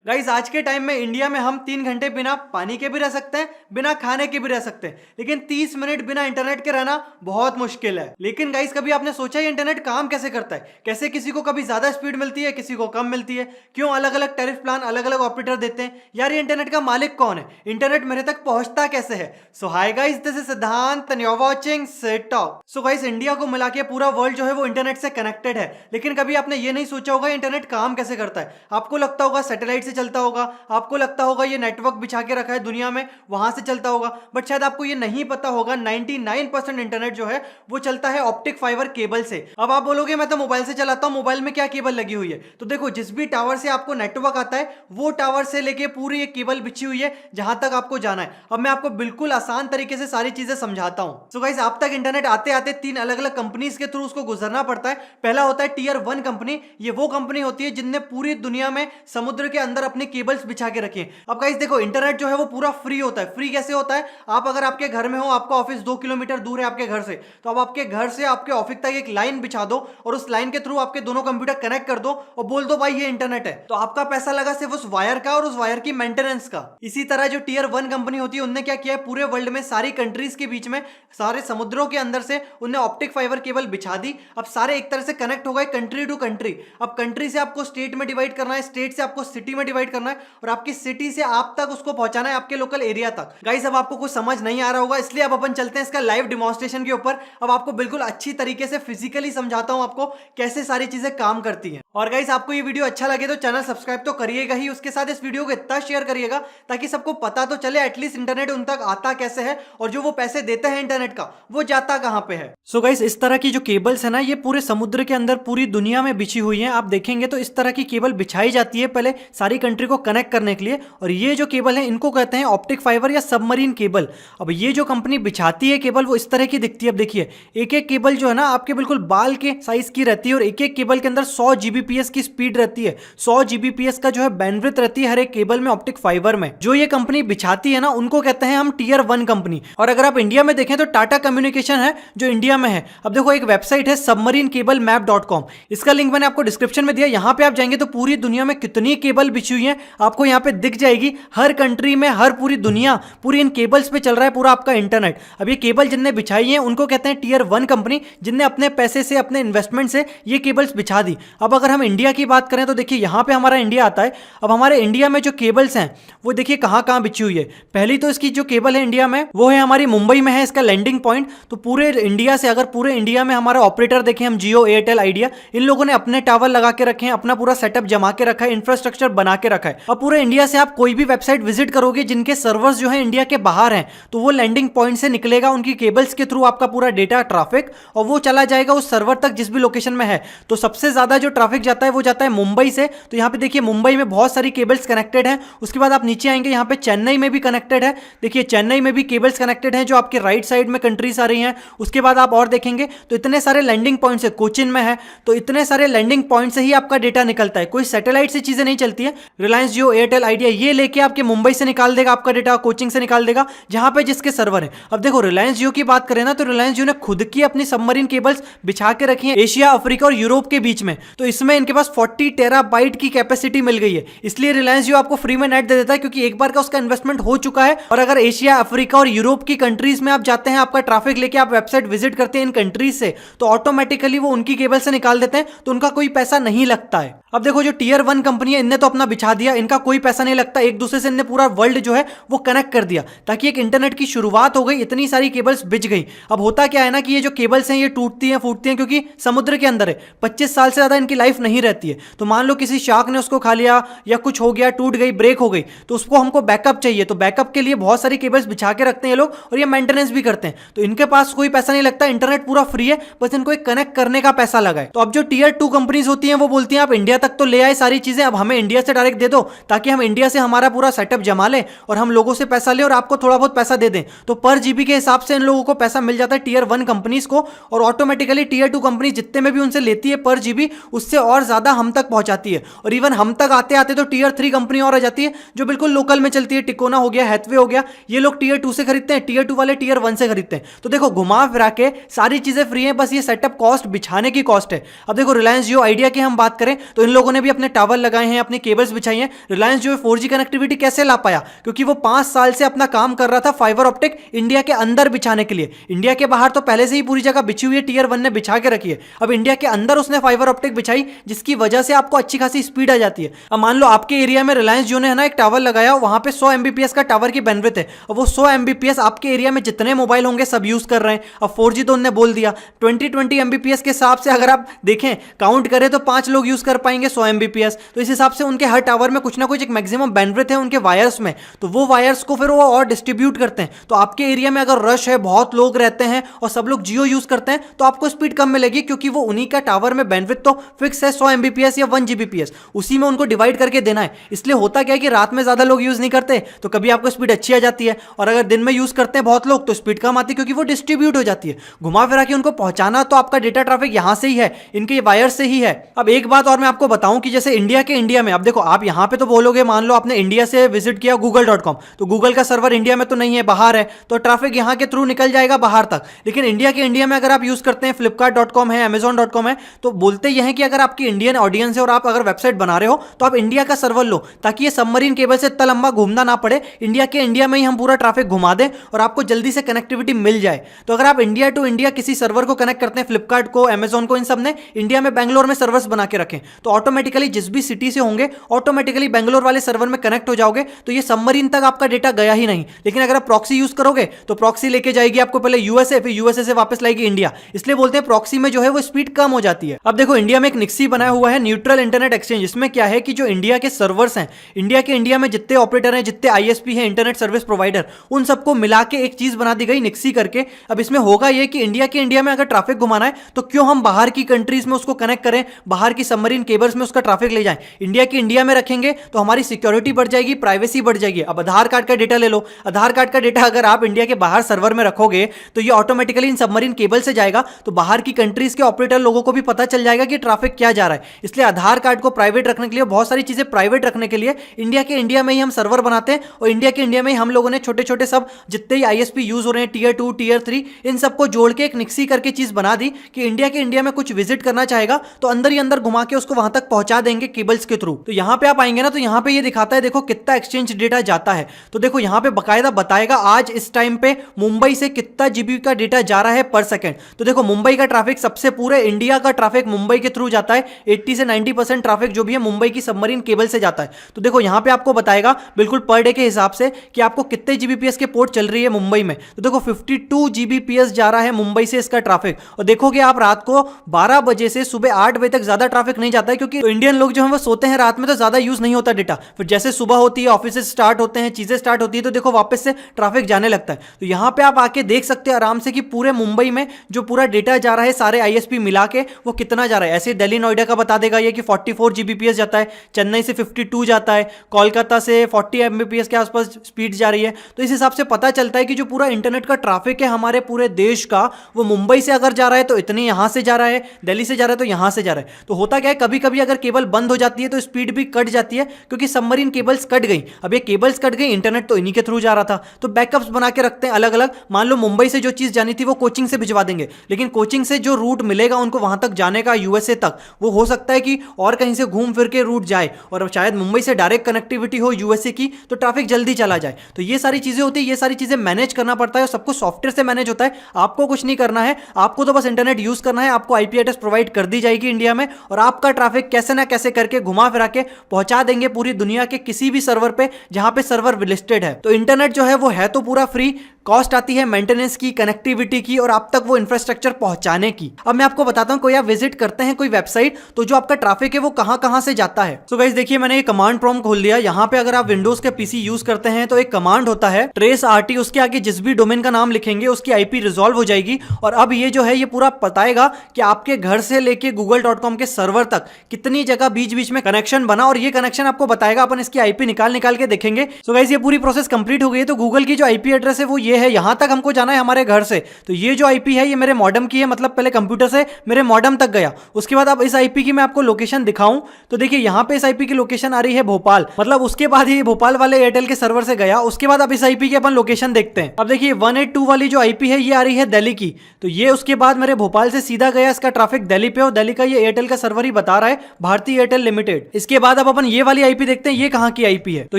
Guys आज के time में इंडिया में हम 3 घंटे बिना पानी के भी रह सकते हैं, बिना खाने के भी रह सकते हैं, लेकिन 30 मिनट बिना इंटरनेट के रहना बहुत मुश्किल है। लेकिन गाइस कभी आपने सोचा ये इंटरनेट काम कैसे करता है? कैसे किसी को कभी ज्यादा स्पीड मिलती है, किसी को कम मिलती है? क्यों अलग अलग टैरिफ प्लान अलग अलग ऑपरेटर देते हैं? यार ये इंटरनेट का मालिक कौन है? इंटरनेट मेरे तक पहुंचता कैसे है? So hi guys, this is Siddhant and you are watching set talk. So guys India को मिला के पूरा वर्ल्ड जो है वो इंटरनेट से कनेक्टेड है, लेकिन कभी आपने ये नहीं सोचा होगा इंटरनेट काम कैसे करता है। आपको लगता होगा सैटेलाइट से चलता होगा, आपको लगता होगा ये नेटवर्क बिछा के रखा है दुनिया में वहां से चलता होगा, बट शायद आपको ये नहीं पता होगा 99% इंटरनेट जो है वो चलता है ऑप्टिक फाइबर केबल से। अब आप बोलोगे मैं तो मोबाइल से चलाता हूं, मोबाइल में क्या केबल लगी हुई है? तो देखो जिस भी टावर से आपको नेटवर्क आता है वो टावर से लेके पूरी एक केबल बिछी हुई है जहां तक आपको जाना है। अब मैं आपको बिल्कुल आसान तरीके से सारी चीजें समझाता हूं। सो गाइस आप तक इंटरनेट आते आते 3 अलग अलग कंपनीज के थ्रू उसको गुजरना पड़ता है। पहला होता है टियर 1 कंपनी। ये वो कंपनी होती है जिनने पूरी दुनिया में समुद्र के अंदर अपनी केबल्स बिछा के रखी है। अब गाइस देखो इंटरनेट जो है वो पूरा फ्री होता है। फ्री कैसे होता है? आप अगर आपके घर में हो, आपका ऑफिस 2 किलोमीटर दूर है आपके घर से, तो अब आपके घर से आपके ऑफिस तक एक लाइन बिछा दो और उस लाइन के थ्रू आपके दोनों कंप्यूटर कनेक्ट कर दो और बोल दो भाई ये इंटरनेट है। तो आपका पैसा लगा सिर्फ उस वायर का और उस वायर की मेंटेनेंस का। इसी तरह जो टियर 1 कंपनी होती है उनने क्या किया है, पूरे वर्ल्ड में सारी कंट्रीज के बीच में, सारे समुद्रों के अंदर से उनने ऑप्टिक फाइबर केबल बिछा दी। अब सारे एक तरह से कनेक्ट हो गए कंट्री टू कंट्री। अब कंट्री से आपको स्टेट में डिवाइड करना है, स्टेट से आपको सिटी में डिवाइड करना है, और आपकी सिटी से आप तक उसको पहुंचाना है आपके लोकल एरिया तक। गाइस अब आपको कुछ समझ नहीं आ रहा होगा, इसलिए अब अपन चलते हैं इसका लाइव डिमॉन्स्ट्रेशन के ऊपर। अब आपको बिल्कुल अच्छी तरीके से फिजिकली समझाता हूं आपको कैसे सारी चीजें काम करती हैं। और गाइस आपको ये वीडियो अच्छा लगे तो चैनल सब्सक्राइब तो करिएगा ही, उसके साथ इस वीडियो को इतना शेयर करिएगा ताकि सबको पता तो चले एटलीस्ट इंटरनेट उन तक आता कैसे है और जो वो पैसे देते हैं इंटरनेट का वो जाता कहां पे है। सो गाइस इस तरह की जो केबल्स है ना ये पूरे समुद्र के अंदर पूरी दुनिया में बिछी हुई है। आप देखेंगे तो इस तरह की केबल बिछाई जाती है पहले सारी कंट्री को कनेक्ट करने के लिए, और ये जो केबल है इनको कहते हैं ऑप्टिक फाइबर या सबमरीन केबल। अब ये जो कंपनी बिछाती है केबल वो इस तरह की दिखती है। अब देखिए एक एक केबल जो है ना आपके बिल्कुल बाल के साइज की रहती है, और एक एक केबल के अंदर 100 जीबीपीएस की स्पीड रहती है। 100 जीबीपीएस का जो है बैंडविड्थ रहती है हर एक केबल में ऑप्टिक फाइबर में। जो ये कंपनी बिछाती है ना उनको कहते हैं हम टियर 1 कंपनी। और अगर आप इंडिया में देखें तो टाटा कम्युनिकेशन है जो इंडिया में है। अब देखो एक वेबसाइट है submarinecablemappcom, इसका लिंक मैंने आपको डिस्क्रिप्शन में दिया। यहां पे आप जाएंगे तो पूरी दुनिया में कितनी केबल बिछी हुई है आपको यहां पे दिख जाएगी। हर कंट्री में, हर पूरी दुनिया, पूरी इन केबल्स पे चल रहा है पूरा आपका इंटरनेट। अब ये केबल जिनने बिछाई है उनको कहते हैं टियर 1 कंपनी, जिनने अपने पैसे से, अपने इन्वेस्टमेंट से ये केबल्स बिछा दी। अब अगर हम इंडिया की बात करें तो देखिए यहां पे हमारा इंडिया आता है। अब हमारे इंडिया में जो केबल्स हैं वो देखिए कहां कहां बिछी हुई है। पहली तो इसकी जो केबल है इंडिया में वो है हमारी मुंबई में है, इसका लैंडिंग पॉइंट। तो पूरे इंडिया से, अगर पूरे इंडिया में हमारा ऑपरेटर देखें हम, जियो, एयरटेल, आइडिया, इन लोगों ने अपने टावर लगा के रखे हैं, अपना पूरा सेटअप जमा के रखा है, इंफ्रास्ट्रक्चर बना के रखा है। अब पूरे इंडिया से आप कोई भी वेबसाइट विजिट करोगे जिनके सर्वर्स जो है इंडिया के बाहर हैं, तो वो लैंडिंग पॉइंट से निकलेगा उनकी केबल्स के थ्रू आपका पूरा डेटा ट्रैफिक, और वो चला जाएगा उस सर्वर तक जिस भी लोकेशन में है। तो सबसे ज्यादा जो ट्रैफिक जाता है वो जाता है मुंबई से। तो यहाँ पे देखिए मुंबई में बहुत सारी केबल्स कनेक्टेड हैं। उसके बाद आप नीचे आएंगे, यहाँ पे चेन्नई में भी कनेक्टेड है। देखिए चेन्नई में भी केबल्स कनेक्टेड हैं जो आपके राइट साइड में कंट्रीज आ रही हैं। उसके बाद आप और देखेंगे तो इतने सारे लैंडिंग पॉइंट्स है, कोचिन में है, तो इतने सारे लैंडिंग पॉइंट से ही आपका डेटा निकलता है। कोई सैटेलाइट से चीजें नहीं चलती है। रिलायंस जियो, एयरटेल, आइडिया ये लेके आपके मुंबई से निकाल देगा आपका डेटा, कोचिंग से निकाल देगा जहां पे जिसके सर्वर है। अब देखो रिलायंस जियो की बात करें ना तो रिलायंस जियो ने खुद की अपनी सबमरीन केबल्स बिछा के रखी है एशिया, अफ्रीका और यूरोप के बीच में। तो इसमें इनके पास 40 टेराबाइट की कैपेसिटी मिल गई है। इसलिए रिलायंस जियो आपको फ्री में नेट दे देता है क्योंकि एक बार का उसका इन्वेस्टमेंट हो चुका है। और अगर एशिया, अफ्रीका और यूरोप की कंट्रीज में आप जाते हैं, आपका ट्रैफिक लेके आप वेबसाइट विजिट करते हैं इन कंट्रीज से, तो ऑटोमेटिकली वो उनकी केबल से निकाल देते हैं, तो उनका कोई पैसा नहीं लगता है। अब देखो जो टियर 1 कंपनी है इनने तो अपना बिछा दिया, इनका कोई पैसा नहीं लगता। एक दूसरे से इनने पूरा वर्ल्ड जो है वो कनेक्ट कर दिया ताकि एक इंटरनेट की शुरुआत हो गई। इतनी सारी केबल्स बिछ गई। अब होता क्या है ना कि ये जो केबल्स हैं ये टूटती हैं, फूटती हैं क्योंकि समुद्र के अंदर है। 25 साल से ज्यादा इनकी लाइफ नहीं रहती है। तो मान लो किसी शार्क ने उसको खा लिया या कुछ हो गया, टूट गई, ब्रेक हो गई, तो उसको हमको बैकअप चाहिए। तो बैकअप के लिए बहुत सारी केबल्स बिछा के रखते हैं लोग और ये मेंटेनेंस भी करते हैं। तो इनके पास कोई पैसा नहीं लगता, इंटरनेट पूरा फ्री है, बस इनको एक कनेक्ट करने का पैसा लगा है। तो अब जो टियर 2 कंपनीज होती हैं वो बोलती हैं आप इंडिया तक तो ले आए सारी चीजें, अब हमें इंडिया से डायरेक्ट दे दो ताकि हम इंडिया से हमारा पूरा सेटअप जमा लें और हम लोगों से पैसा ले और आपको थोड़ा बहुत पैसा दे दें। तो पर जीबी के हिसाब से इन लोगों को पैसा मिल जाता है टियर 1 कंपनीज को, और ऑटोमेटिकली टियर 2 कंपनी जितने में भी उनसे लेती है पर जीबी, उससे और ज्यादा हम तक पहुंचाती है। और इवन हम तक आते आते तो टीयर 3 कंपनी और आ जाती है जो बिल्कुल लोकल में चलती है। टिकोना हो गया, हैथवे हो गया, ये लोग टीयर 2 से खरीदते हैं, टीयर 2 वाले टीयर 1 से खरीदते हैं। तो देखो घुमा फिरा के सारी चीजें फ्री है, बस ये सेटअप कॉस्ट बिछाने की कॉस्ट है। अब देखो रिलायंस जियो आइडिया की हम बात करें तो इन लोगों ने भी अपने टावर लगाए हैं, अपनी केबल्स बिछाई हैं। रिलायंस जियो 4G कनेक्टिविटी कैसे ला पाया? क्योंकि वो 5 साल से अपना काम कर रहा था फाइबर ऑप्टिक इंडिया के अंदर बिछाने के लिए। इंडिया के बाहर तो पहले से ही पूरी जगह बिछी हुई है, टीयर 1 ने बिछा के रखी है। अब इंडिया के अंदर उसने फाइबर ऑप्टिक बिछाई, जिसकी वजह से आपको अच्छी खासी स्पीड आ जाती है। अब मान लो आपके एरिया में रिलायंस जियो ने है ना एक टावर लगाया, वहां पे 100 Mbps का टावर की बैंडविड्थ है। अब वो 100 Mbps आपके एरिया में जितने मोबाइल होंगे सब यूज कर रहे हैं। अब 4G तो उन्होंने बोल दिया, 20 Mbps के हिसाब से अगर आप देखें काउंट करें तो 5 लोग यूज कर पाएंगे 100 Mbps। तो इस हिसाब से उनके हर टावर में कुछ ना कुछ एक मैक्सिमम बैंडविड्थ है उनके वायर्स में, तो वो वायर्स को फिर वो और डिस्ट्रीब्यूट करते हैं। तो आपके एरिया में अगर रश है, बहुत लोग रहते हैं और सब लोग जियो यूज करते हैं, तो आपको स्पीड कम मिलेगी, क्योंकि वो उन्हीं का टावर में बैंडविड्थ तो फिक्स है 100 Mbps या 1 Gbps, उसी में उनको डिवाइड करके देना है। इसलिए होता क्या है कि रात में ज्यादा लोग यूज नहीं करते तो कभी आपको स्पीड अच्छी आ जाती है, और अगर दिन में यूज करते हैं बहुत लोग तो स्पीड कम आती है, क्योंकि वो डिस्ट्रीब्यूट हो जाती है। घुमा फिरा के उनको पहुंचाना तो आपका डेटा ट्रैफिक यहां से ही है, इनके वायर से ही है। अब एक बात और मैं आपको बताऊं कि जैसे इंडिया में, अब देखो आप यहां पे तो बोलोगे, मान लो आपने इंडिया से विजिट किया google.com, तो गूगल का सर्वर इंडिया में तो नहीं है, बाहर है, तो ट्रैफिक यहां के थ्रू निकल जाएगा बाहर तक। लेकिन इंडिया में अगर आप यूज करते हैं flipkart.com है, amazon.com है, तो बोलते यह है कि अगर आपकी इंडियन ऑडियंस है और आप अगर वेबसाइट बना रहे हो तो आप इंडिया का सर्वर लो, ताकि ये सबमरीन केबल से इतना लंबा घूमना ना पड़े। इंडिया में ही हम पूरा ट्रैफिक घुमा दें और आपको जल्दी से कनेक्टिविटी मिल जाए। तो अगर आप इंडिया टू इंडिया किसी सर्वर को कनेक्ट करते हैं, फ्लिपकार्ट को, अमेजॉन को, इन सब ने इंडिया में बैंगलोर में सर्वर्स बना के रखें, तो ऑटोमेटिकली जिस भी सिटी से होंगे ऑटोमेटिकली बैंगलोर वाले सर्वर में कनेक्ट हो जाओगे, तो ये सबमरीन तक आपका डेटा गया ही नहीं। लेकिन अगर आप प्रॉक्सी यूज करोगे तो प्रॉक्सी लेके जाएगी आपको पहले यूएसए, फिर यूएसए से वापस लाएगी इंडिया। इसलिए बोलते हैं प्रॉक्सी में जो है वो स्पीड कम हो जाती है। अब देखो इंडिया में एक निक्सी बनाया हुआ है, न्यूट्रल इंटरनेट एक्सचेंज। इसमें क्या है कि जो इंडिया के सर्वर्स हैं, इंडिया में जितने ऑपरेटर हैं, जितने आईएसपी हैं, इंटरनेट सर्विस प्रोवाइडर, उन सबको मिला के एक चीज बना दी गई निक्सी करके। अब इसमें होगा ये कि इंडिया में अगर ट्रैफिक घुमाना है तो क्यों हम बाहर की कंट्रीज में उसको कनेक्ट करें, बाहर की सबमरीन केबल्स में उसका ट्रैफिक ले जाएं। इंडिया में रखेंगे तो हमारी सिक्योरिटी बढ़ जाएगी, प्राइवेसी बढ़ जाएगी। अब आधार कार्ड का डेटा ले लो, आधार कार्ड का डेटा अगर आप इंडिया के बाहर सर्वर में रखोगे तो ये ऑटोमेटिकली इन सबमरीन केबल से जाएगा, तो बाहर की कंट्रीज के ऑपरेटर लोगों को भी पता चल जाएगा कि ट्रैफिक क्या जा रहा है। इसलिए आधार कार्ड को प्राइवेट रखने के लिए, बहुत सारी चीजें प्राइवेट रखने के लिए इंडिया में ही हम सर्वर बनाते हैं, और इंडिया में ही हम लोगों ने छोटे छोटे सब जितने ही आईएसपी यूज हो रहे हैं, टीयर 2, टीयर 3, इन सबको जोड़ के एक निक्सी करके चीज बना दी कि इंडिया में कुछ विजिट करना चाहेगा तो अंदर ही अंदर घुमा के उसको वहां तक पहुंचा देंगे केबल्स के थ्रू। तो यहां पे आप आएंगे ना, तो यहां पे ये दिखाता है, देखो कितना एक्सचेंज डेटा जाता है। तो देखो यहां पे बकायदा बताएगा आज इस टाइम पे मुंबई से कितना जीबी का डेटा जा रहा है पर सेकंड। तो देखो मुंबई का ट्रैफिक, सबसे पूरे इंडिया का ट्रैफिक मुंबई के थ्रू जाता है। 80 से 90% ट्रैफिक जो भी है मुंबई की सबमरीन केबल से जाता है। तो देखो यहां पे आपको बताएगा बिल्कुल पर डे के हिसाब से कि आपको कितने जीबीपीएस के पोर्ट चल रही है मुंबई में। तो देखो 52 जीबीपीएस जा रहा है मुंबई से इसका ट्रैफिक। और देखोगे आप रात को 12 बजे से सुबह 8 बजे तक ज्यादा ट्रैफिक नहीं जाता है, क्योंकि इंडियन लोग जो है वो सोते हैं रात में, तो ज्यादा यूज नहीं होता डेटा। फिर जैसे सुबह होती है, ऑफिस स्टार्ट होते हैं, चीजें स्टार्ट होती है, तो देखो वापस से ट्रैफिक जाने लगता है। तो यहां पे आप आके देख सकते हैं आराम से कि पूरे मुंबई में जो पूरा डेटा जा रहा है सारे आईएसपी मिला के वो कितना जा रहा है। ऐसे दिल्ली नोएडा का बता देगा ये कि 44 जीबीपीएस जाता है, चेन्नई से 52 जाता है, कोलकाता से 40 एमबीपीएस के आसपास स्पीड जा रही है। तो इस हिसाब से पता चलता है कि जो पूरा इंटरनेट का ट्रैफिक है हमारे पूरे देश का, वो मुंबई से अगर जा रहा है तो इतनी यहां से जा रहा है, दिल्ली से जा रहा है तो यहां से जा रहा है। तो होता क्या है, कभी कभी अगर केबल बंद हो जाती है तो स्पीड भी कट जाती है, क्योंकि सबमरीन केबल्स कट गई। अब ये केबल्स कट गई, इंटरनेट तो इन्हीं के थ्रू जा रहा था, तो बैकअप्स बना के रखते हैं अलग अलग। मान लो मुंबई से जो चीज जानी थी वो कोचिंग से भिजवा देंगे, लेकिन कोचिंग से जो रूट मिलेगा उनको वहां तक जाने का यूएसए तक, वो हो सकता है कि और कहीं से घूम फिर के रूट जाए, और शायद मुंबई से डायरेक्ट कनेक्टिविटी हो यूएसए की, तो ट्रैफिक जल्दी चला जाए। तो ये सारी चीजें होती है, ये सारी चीजें मैनेज करना पड़ता है, और सब कुछ सॉफ्टवेयर से मैनेज होता है। आपको कुछ नहीं करना है, आपको तो बस इंटरनेट यूज करना है, आपको आईपी एड्रेस प्रोवाइड कर दी जाएगी इंडिया में, और आपका ट्रैफिक कैसे ना कैसे करके घुमा फिरा के पहुंचा देंगे पूरी दुनिया के किसी भी सर्वर पे जहां पे सर्वर लिस्टेड है। तो इंटरनेट जो है वो है तो पूरा फ्री, कॉस्ट आती है मेंटेनेंस की, कनेक्टिविटी की, और आप तक वो इंफ्रास्ट्रक्चर पहुंचाने की। अब मैं आपको बताता हूं, कोई आप विजिट करते हैं कोई वेबसाइट, तो जो आपका ट्रैफिक है वो कहां से जाता है। सो गाइस देखिए, मैंने ये कमांड प्रॉम्प्ट खोल दिया। यहां पे अगर आप विंडोज के पीसी यूज करते हैं तो एक कमांड होता है ट्रेस आरटी, उसके आगे जिस भी डोमेन का नाम लिखेंगे उसकी आईपी रिजॉल्व हो जाएगी। और अब ये जो है ये पूरा बताएगा कि आपके घर से लेके google.com के सर्वर तक कितनी जगह बीच बीच में कनेक्शन बना, और ये कनेक्शन आपको बताएगा। अपन इसकी आईपी निकाल के देखेंगे। सो गाइस ये पूरी प्रोसेस कंप्लीट हो गई है। तो गूगल की जो आईपी एड्रेस है वो ये है, यहां तक हमको जाना है हमारे घर से। तो ये जो आईपी है ये मेरे मॉडेम की है, मतलब पहले कंप्यूटर से मेरे मॉडेम तक गया। उसके बाद अब इस इस आईपी की मैं आपको लोकेशन दिखाऊं तो देखिए यहाँ पे इस आईपी की लोकेशन आ रही है भोपाल, मतलब उसके बाद ये भोपाल वाले एयरटेल के सर्वर से गया। उसके बाद अब इस आईपी की अपन लोकेशन देखते हैं। अब देखिए 182 वाली जो आईपी है ये आ रही है दिल्ली की, तो ये उसके बाद मेरे भोपाल से सीधा गया, इसका ट्रैफिक दिल्ली पे, और दिल्ली का ये एयरटेल का सर्वर ही बता रहा है, भारतीय एयरटेल लिमिटेड। इसके बाद अब अपन ये वाली आईपी देखते हैं, ये कहाँ की आईपी है। तो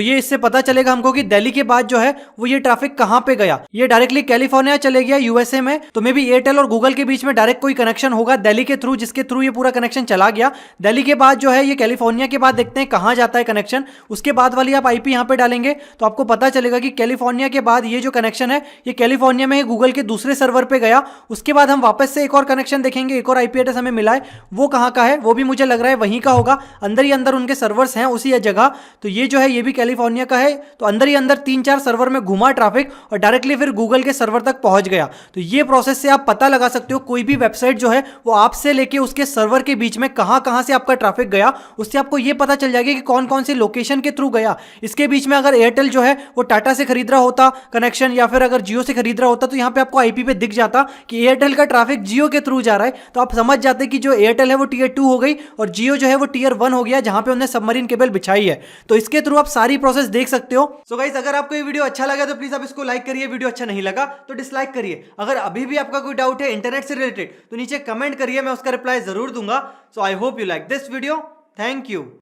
ये इससे पता चलेगा हमको कि दिल्ली के बाद जो है वो ये ट्रैफिक कहाँ पे गया। ये डायरेक्टली कैलिफोर्निया चले गया यूएसए में, तो मे बी एयरटेल और गूगल के बीच में डायरेक्ट कोई कनेक्शन होगा दिल्ली के थ्रू, जिसके थ्रू ये पूरा कनेक्शन चला गया। दिल्ली के बाद जो है ये कैलिफोर्निया के बाद देखते हैं कहाँ जाता है कनेक्शन। उसके बाद वाली आप आईपी यहाँ पे डालेंगे तो आपको पता चलेगा कि कैलिफोर्निया के बाद ये जो कनेक्शन है ये कैलिफोर्निया में गूगल के दूसरे सर्वर पे गया। उसके बाद हम वापस से एक और कनेक्शन देखेंगे, एक और आईपी एड्रेस हमें मिला है, वो कहाँ का है, वो भी मुझे लग रहा है वहीं का होगा, अंदर ही अंदर उनके सर्वर्स हैं उसी जगह। तो ये जो है ये भी कैलिफोर्निया का है, तो अंदर ही अंदर 3-4 सर्वर में घुमा ट्रैफिक और डायरेक्टली फिर गूगल के सर्वर तक पहुंच गया। तो ये प्रोसेस से आप पता लगा सकते हो कोई भी वेबसाइट जो है वो आपसे लेके उसके सर्वर के बीच में कहां कहां से आपका ट्रैफिक गया, उससे आपको ये पता चल जाएगा कि कौन कौन सी लोकेशन के थ्रू गया। इसके बीच में अगर एयरटेल जो है वो टाटा से खरीद रहा होता कनेक्शन, या फिर अगर जियो से खरीद रहा होता, तो यहाँ पे आपको आईपी पे दिख जाता कि एयरटेल का ट्रैफिक जियो के थ्रू जा रहा है, तो आप समझ जाते कि जो एयरटेल है वो टियर 2 हो गई और जियो जो है वो टियर 1 हो गया, जहां पे उन्होंने सबमरीन केबल बिछाई है। तो इसके थ्रू आप सारी प्रोसेस देख सकते हो। सो गाइस, अगर आपको ये वीडियो अच्छा लगा तो प्लीज आप इसको लाइक करिए, वीडियो अच्छा नहीं लगा तो डिसलाइक करिए। अगर अभी भी आपका कोई डाउट है इंटरनेट से रिलेटेड तो नीचे कमेंट करिए, मैं उसका रिप्लाई जरूर दूंगा। So I hope you like this video. Thank you.